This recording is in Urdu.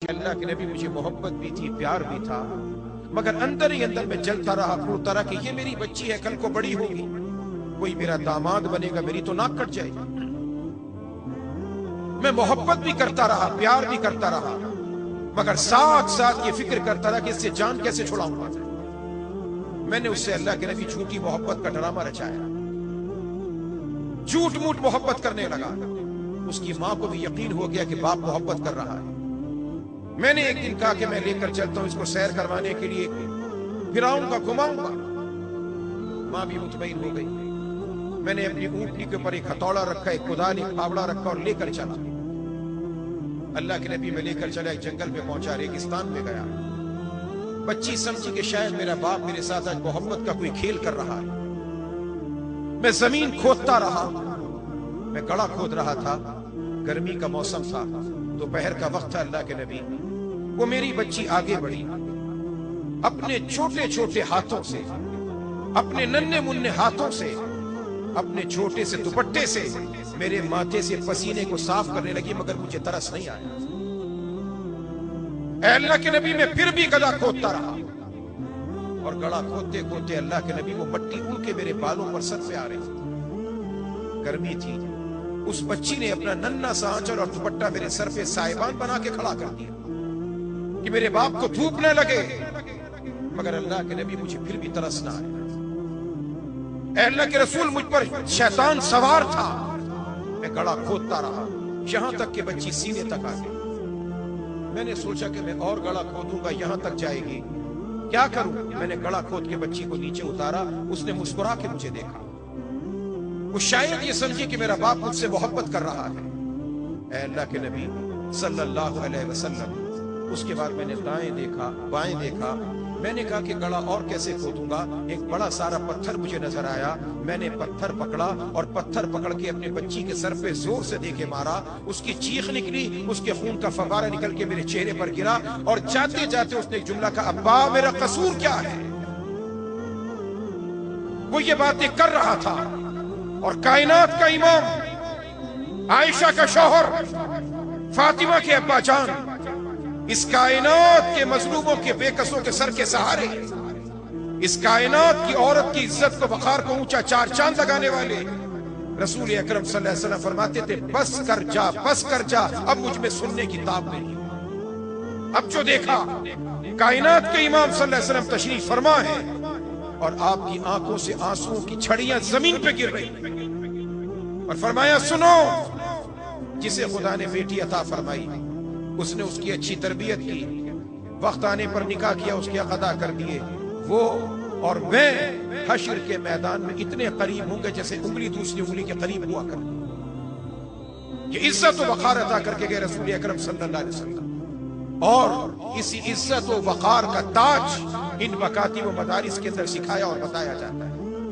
کہ اللہ کے نبی مجھے محبت بھی تھی، پیار بھی تھا، مگر اندر ہی اندر میں جلتا رہا، پھوڑتا رہا کہ یہ میری بچی ہے، کل کو بڑی ہوگی، کوئی میرا داماد بنے گا، میری تو ناک کٹ جائے گی۔ میں محبت بھی کرتا رہا، پیار بھی کرتا رہا، مگر ساتھ ساتھ یہ فکر کرتا رہا کہ اس سے جان کیسے چھڑاؤں گا۔ میں نے اس سے اللہ کے نبی جھوٹی محبت کا ڈرامہ رچایا، جھوٹ موٹ محبت کرنے لگا۔ اس کی ماں کو بھی یقین ہو گیا کہ باپ محبت کر رہا ہے۔ میں نے ایک دن کہا کہ میں لے کر چلتا ہوں اس کو سیر کروانے کے لیے، پھراؤں گا، گھماؤں گا۔ ماں بھی مطمئن ہو گئی۔ میں نے اپنی اونٹنی کے اوپر ایک ہتھوڑا رکھا، ایک کدال، ایک پھاوڑا رکھا اور لے کر چلا۔ اللہ کے نبی میں لے کر چلا، ایک جنگل میں پہنچا، ریگستان میں گیا۔ بچی سمجھی کہ شاید میرا باپ میرے ساتھ آج محبت کا کوئی کھیل کر رہا ہے۔ میں زمین کھودتا رہا، میں گڑھا کھود رہا تھا، گرمی کا موسم تھا، دوپہر کا وقت تھا۔ اللہ کے نبی، وہ میری بچی آگے بڑھی، اپنے چھوٹے چھوٹے ہاتھوں سے، اپنے ننھے منھے ہاتھوں سے، اپنے چھوٹے سے دوپٹے سے میرے ماتھے سے پسینے کو صاف کرنے لگی، مگر مجھے ترس نہیں آیا۔ اے اللہ کے نبی، میں پھر بھی گڑھا کھودتا رہا، اور گڑھا کھودتے کھودتے اللہ کے نبی وہ مٹی اڑ کے میرے بالوں پر سر پہ آ رہی تھی۔ گرمی تھی، اس بچی نے اپنا ننھا سا آنچل اور دوپٹہ میرے سر پہ سائبان بنا کے کھڑا کر دیا کہ میرے باپ کو دھوپ نہ لگے، مگر اللہ کے نبی مجھے پھر بھی ترس نہ آیا۔ اے اللہ کے رسول، مجھ پر شیطان سوار تھا۔ میں گڑھا کھودتا رہا یہاں تک کہ بچی سینے تک آ گئی۔ میں نے سوچا کہ میں اور گڑھا کھودوں گا، یہاں تک جائے گی، کیا کروں؟ میں نے گڑھا کھود کے بچی کو نیچے اتارا۔ اس نے مسکرا کے مجھے دیکھا، وہ شاید یہ سمجھے کہ میرا باپ مجھ سے محبت کر رہا ہے۔ اے اللہ کے نبی صلی اللہ علیہ وسلم، اس کے بعد میں نے دائیں دیکھا، بائیں دیکھا۔ میں نے کہا کہ گڑھا اور کیسے کھودوں گا؟ ایک بڑا سارا پتھر مجھے نظر آیا۔ میں نے پتھر پکڑا اور پتھر پکڑ کے اپنے بچی کے سر پہ زور سے دے کے مارا۔ اس کی چیخ نکلی، اس کے خون کا فوارہ نکل کے میرے چہرے پر گرا، اور جاتے جاتے اس نے ایک جملہ کہا، ابا میرا قصور کیا ہے؟ وہ یہ باتیں کر رہا تھا، اور کائنات کا امام، عائشہ کا شوہر، فاطمہ کے ابا جان، اس کائنات کے مظلوموں کے بے کسوں کے سر کے سہارے، اس کائنات کی عورت کی عزت کو، وقار کو اونچا چار چاند لگانے والے رسول اکرم صلی اللہ علیہ وسلم فرماتے تھے، بس کر جا، بس کر جا، اب مجھ میں سننے کی تاب نہیں۔ اب جو دیکھا، کائنات کے امام صلی اللہ علیہ وسلم تشریف فرما ہے، اور آپ کی آنکھوں سے آنسوؤں کی چھڑیاں زمین پہ گر رہی، اور فرمایا، سنو، جسے خدا نے بیٹی عطا فرمائی، اس نے اس کی اچھی تربیت کی، وقت آنے پر نکاح کیا، اس کے ادا کر دیے، وہ اور میں حشر کے میدان میں اتنے قریب ہوں گے جیسے انگلی دوسری انگلی کے قریب ہوا کر۔ یہ عزت و وقار عطا کر کے گئے رسول اکرم صلی اللہ علیہ وسلم، اور اسی عزت و وقار کا تاج ان مکاتب و مدارس کے اندر سکھایا اور بتایا جاتا ہے۔